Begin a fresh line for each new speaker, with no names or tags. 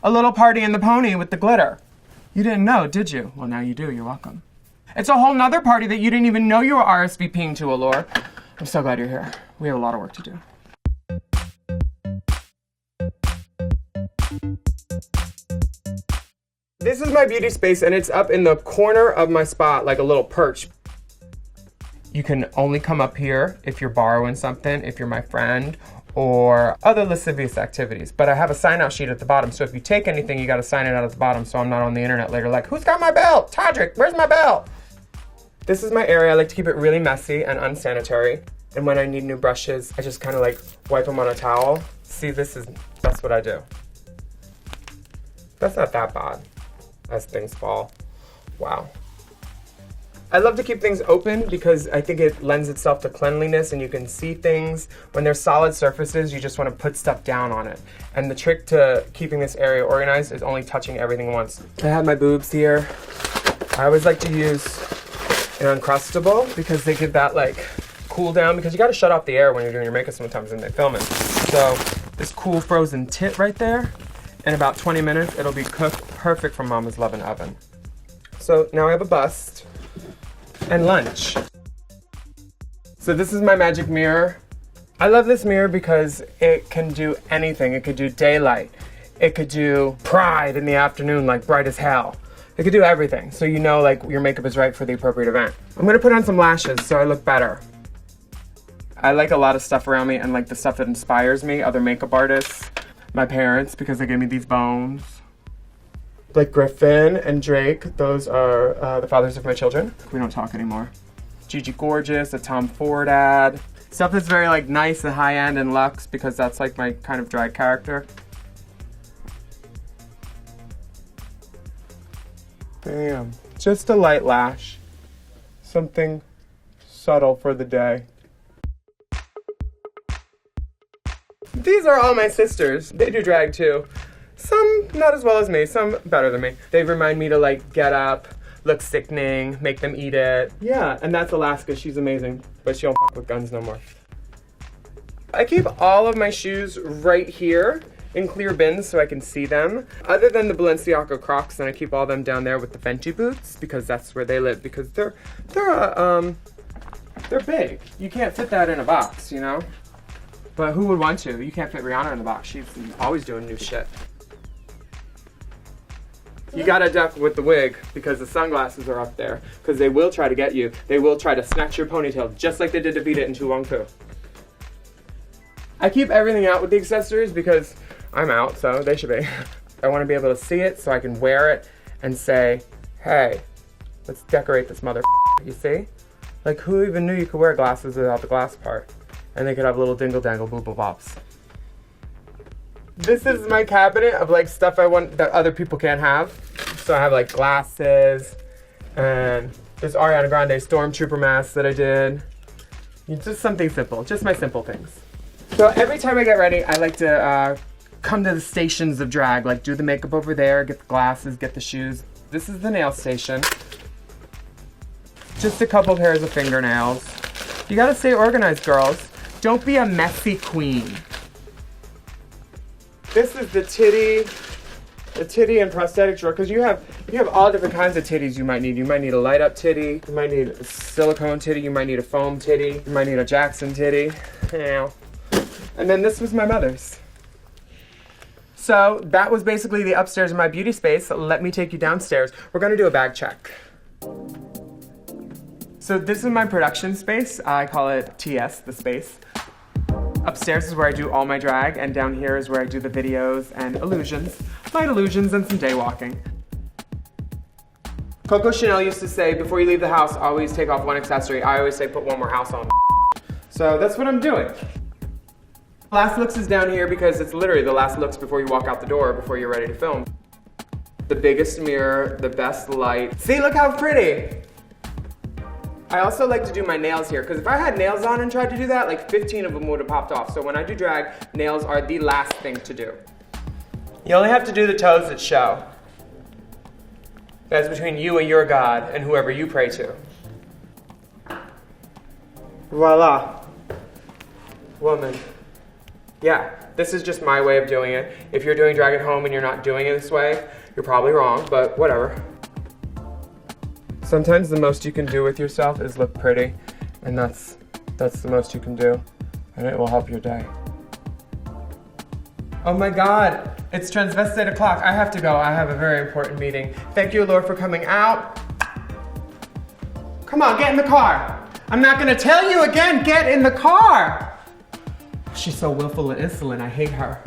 A little party in the pony with the glitter. You didn't know, did you? Well, now you do. You're welcome. It's a whole nother party that you didn't even know you were RSVPing to, Allure. I'm so glad you're here. We have a lot of work to do. This is my beauty space, and it's up in the corner of my spot, like a little perch. You can only come up here if you're borrowing something, if you're my friend, or other lascivious activities. But I have a sign-out sheet at the bottom, so if you take anything, you gotta sign it out at the bottom so I'm not on the internet later like, who's got my belt? Todrick, where's my belt? This is my area. I like to keep it really messy and unsanitary. And when I need new brushes, I just kind of like wipe them on a towel. See, that's what I do. That's not that bad as things fall. Wow. I love to keep things open because I think it lends itself to cleanliness and you can see things. When there's solid surfaces, you just want to put stuff down on it. And the trick to keeping this area organized is only touching everything once. I have my boobs here. I always like to use an Uncrustable because they give that like cool down, because you got to shut off the air when you're doing your makeup sometimes and they film it. So this cool frozen tit right there, in about 20 minutes, it'll be cooked perfect from Mama's Lovin' Oven. So now I have a bust and lunch. So this is my magic mirror. I love this mirror because it can do anything. It could do daylight. It could do pride in the afternoon, like bright as hell. It could do everything. So you know like your makeup is right for the appropriate event. I'm gonna put on some lashes so I look better. I like a lot of stuff around me and like the stuff that inspires me, other makeup artists, my parents, because they gave me these bones. Blake Griffin and Drake, those are the fathers of my children. We don't talk anymore. Gigi Gorgeous, a Tom Ford ad. Stuff that's very like nice and high end and luxe because that's like my kind of drag character. Bam. Just a light lash. Something subtle for the day. These are all my sisters. They do drag too. Some not as well as me, some better than me. They remind me to like get up, look sickening, make them eat it. Yeah, and that's Alaska, she's amazing, but she don't fuck with guns no more. I keep all of my shoes right here in clear bins so I can see them. Other than the Balenciaga Crocs, and I keep all them down there with the Fenty boots because that's where they live, because they're big. You can't fit that in a box, you know? But who would want to? You can't fit Rihanna in the box. She's always doing new shit. You gotta duck with the wig because the sunglasses are up there. Because they will try to get you. They will try to snatch your ponytail just like they did to Beat It in Tu Wong Fu. I keep everything out with the accessories because I'm out, so they should be. I want to be able to see it so I can wear it and say, hey, let's decorate this mother. You see? Like, who even knew you could wear glasses without the glass part? And they could have little dingle dangle booble bops. This is my cabinet of like stuff I want that other people can't have. So I have like glasses, and there's Ariana Grande Stormtrooper mask that I did. Just something simple, just my simple things. So every time I get ready, I like to come to the stations of drag, like do the makeup over there, get the glasses, get the shoes. This is the nail station. Just a couple pairs of fingernails. You gotta stay organized, girls. Don't be a messy queen. This is the titty and prosthetic drawer, because you have all different kinds of titties you might need. You might need a light up titty, you might need a silicone titty, you might need a foam titty, you might need a Jackson titty. And then this was my mother's. So that was basically the upstairs of my beauty space. Let me take you downstairs. We're gonna do a bag check. So this is my production space. I call it TS, the space. Upstairs is where I do all my drag, and down here is where I do the videos and illusions. Light illusions and some day walking. Coco Chanel used to say, before you leave the house, always take off one accessory. I always say, put one more house on. So that's what I'm doing. Last looks is down here because it's literally the last looks before you walk out the door, before you're ready to film. The biggest mirror, the best light. See, look how pretty. I also like to do my nails here, because if I had nails on and tried to do that, like 15 of them would have popped off. So when I do drag, nails are the last thing to do. You only have to do the toes that show. That's between you and your God and whoever you pray to. Voila. Woman. Yeah, this is just my way of doing it. If you're doing drag it home and you're not doing it this way, you're probably wrong, but whatever. Sometimes the most you can do with yourself is look pretty, and that's the most you can do, and it will help your day. Oh my God, it's transvestite o'clock. I have to go. I have a very important meeting. Thank you, Allure, for coming out. Come on, get in the car. I'm not gonna tell you again, get in the car. She's so willful and insolent, I hate her.